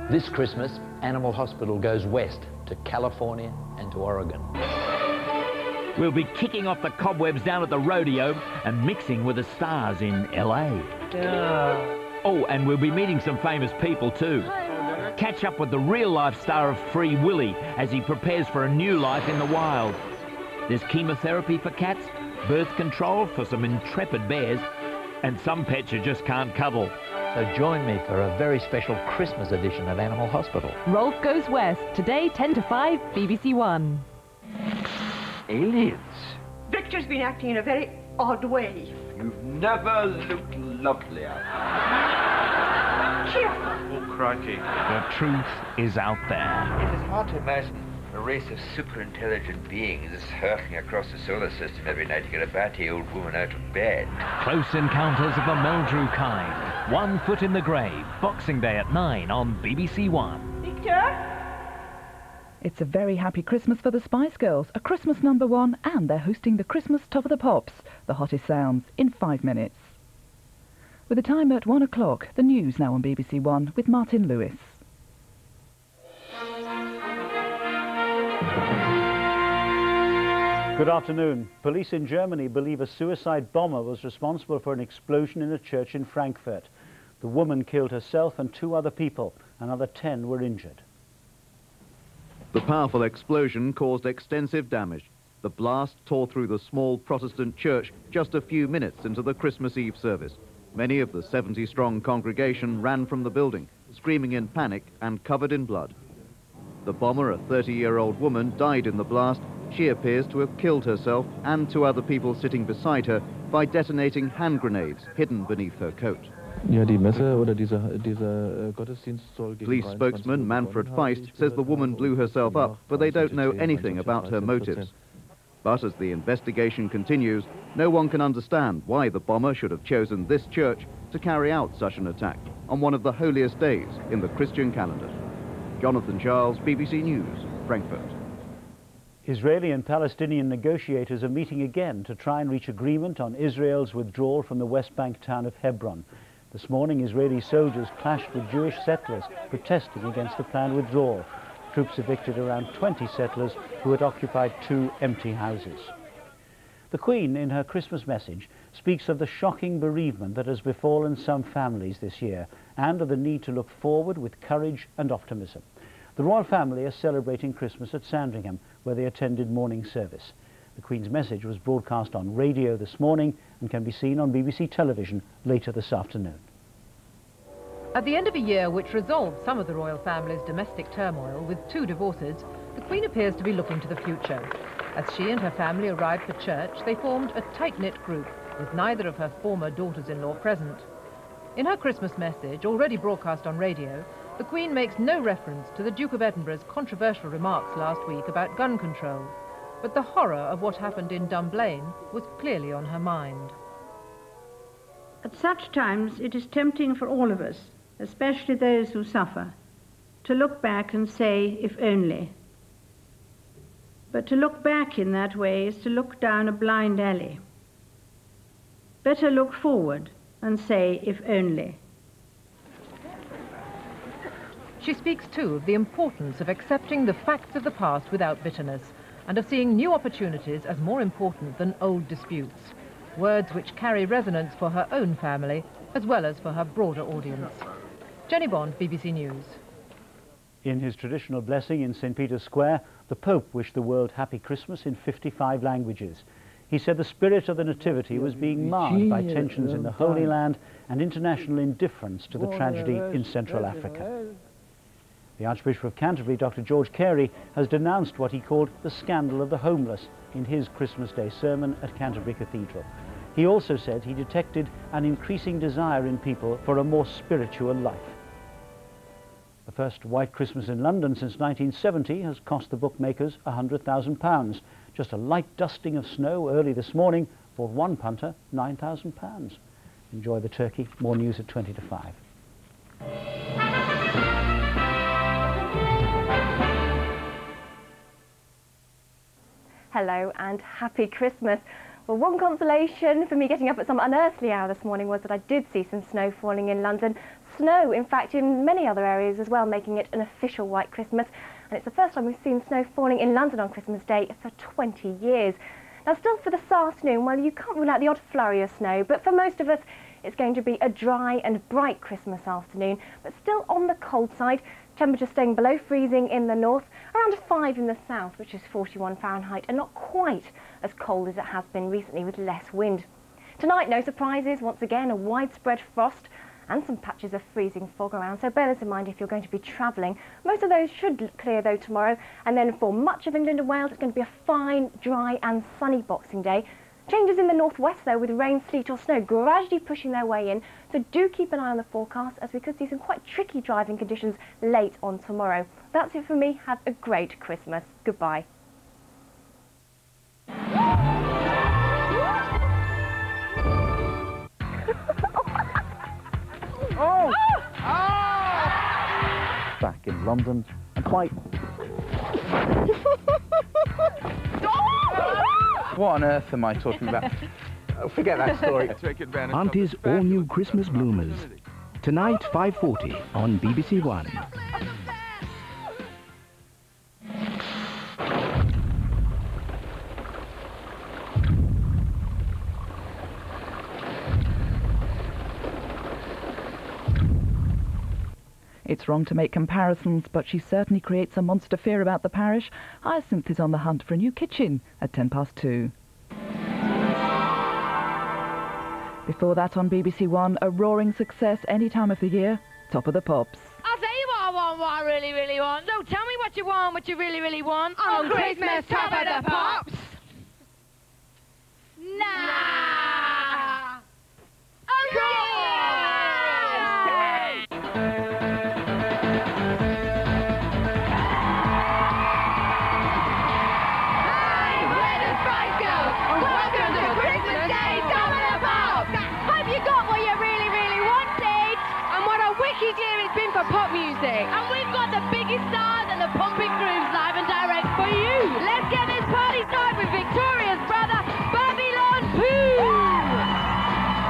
This Christmas, Animal Hospital goes west to California and to Oregon. We'll be kicking off the cobwebs down at the rodeo and mixing with the stars in LA. Oh, and we'll be meeting some famous people too. Catch up with the real-life star of Free Willy as he prepares for a new life in the wild. There's chemotherapy for cats, birth control for some intrepid bears, and some pets you just can't cuddle. So join me for a very special Christmas edition of Animal Hospital. Rolf Goes West, today 10 to 5, BBC1. Aliens? Victor's been acting in a very odd way. You've never looked lovelier. Cheerful. Oh, crikey. The truth is out there. It is hard to imagine a race of super-intelligent beings hurtling across the solar system every night to get a batty old woman out of bed. Close Encounters of the Meldrew Kind. 1 Foot in the Grave. Boxing Day at 9 on BBC1. Victor? It's a very happy Christmas for the Spice Girls, a Christmas #1, and they're hosting the Christmas Top of the Pops, the hottest sounds, in 5 minutes. With the time at 1 o'clock, the news now on BBC1 with Martyn Lewis. Good afternoon. Police in Germany believe a suicide bomber was responsible for an explosion in a church in Frankfurt. The woman killed herself and 2 other people. Another 10 were injured. The powerful explosion caused extensive damage. The blast tore through the small Protestant church just a few minutes into the Christmas Eve service. Many of the 70-strong congregation ran from the building, screaming in panic and covered in blood. The bomber, a 30-year-old woman, died in the blast. She appears to have killed herself and 2 other people sitting beside her by detonating hand grenades hidden beneath her coat. Police spokesman Manfred Feist says the woman blew herself up, but they don't know anything about her motives. But as the investigation continues, no one can understand why the bomber should have chosen this church to carry out such an attack on one of the holiest days in the Christian calendar. Jonathan Charles, BBC News, Frankfurt. Israeli and Palestinian negotiators are meeting again to try and reach agreement on Israel's withdrawal from the West Bank town of Hebron. This morning, Israeli soldiers clashed with Jewish settlers protesting against the planned withdrawal. Troops evicted around 20 settlers who had occupied 2 empty houses. The Queen, in her Christmas message, speaks of the shocking bereavement that has befallen some families this year and of the need to look forward with courage and optimism. The royal family are celebrating Christmas at Sandringham, where they attended morning service. The Queen's message was broadcast on radio this morning and can be seen on BBC television later this afternoon. At the end of a year which resolved some of the royal family's domestic turmoil with 2 divorces, the Queen appears to be looking to the future. As she and her family arrived for church, they formed a tight-knit group with neither of her former daughters-in-law present. In her Christmas message, already broadcast on radio, the Queen makes no reference to the Duke of Edinburgh's controversial remarks last week about gun control, but the horror of what happened in Dunblane was clearly on her mind. At such times, it is tempting for all of us, especially those who suffer, to look back and say, if only. But to look back in that way is to look down a blind alley. Better look forward and say, if only. She speaks, too, of the importance of accepting the facts of the past without bitterness and of seeing new opportunities as more important than old disputes, words which carry resonance for her own family as well as for her broader audience. Jenny Bond, BBC News. In his traditional blessing in St. Peter's Square, the Pope wished the world happy Christmas in 55 languages. He said the spirit of the Nativity was being marred by tensions in the Holy Land and international indifference to the tragedy in Central Africa. The Archbishop of Canterbury, Dr. George Carey, has denounced what he called the scandal of the homeless in his Christmas Day sermon at Canterbury Cathedral. He also said he detected an increasing desire in people for a more spiritual life. The first white Christmas in London since 1970 has cost the bookmakers £100,000. Just a light dusting of snow early this morning bought one punter £9,000. Enjoy the turkey. More news at 20 to 5. Hello and happy Christmas. Well, one consolation for me getting up at some unearthly hour this morning was that I did see some snow falling in London. Snow, in fact, in many other areas as well, making it an official white Christmas. And it's the first time we've seen snow falling in London on Christmas Day for 20 years. Now, still for this afternoon, well, you can't rule out the odd flurry of snow, but for most of us, it's going to be a dry and bright Christmas afternoon, but still on the cold side. Temperatures staying below freezing in the north, around 5 in the south, which is 41 Fahrenheit, and not quite as cold as it has been recently with less wind. Tonight, no surprises, once again a widespread frost and some patches of freezing fog around, so bear this in mind if you're going to be travelling. Most of those should clear though tomorrow, and then for much of England and Wales it's going to be a fine, dry and sunny Boxing Day. Changes in the northwest though, with rain, sleet or snow gradually pushing their way in, so do keep an eye on the forecast as we could see some quite tricky driving conditions late on tomorrow. That's it for me. Have a great Christmas. Goodbye. Oh! Back in London and quite... What on earth am I talking about? Oh, forget that story. Auntie's all-new Christmas bloomers. Tonight, 5:40 on BBC1. It's wrong to make comparisons, but she certainly creates a monster fear about the parish. Hyacinth is on the hunt for a new kitchen at 2:10. Before that on BBC1, a roaring success any time of the year, Top of the Pops. I'll tell you what I want, what I really, really want. No, tell me what you want, what you really, really want. On Christmas, Top of the Pops. Nah. It's been for pop music. And we've got the biggest stars and the pumping grooves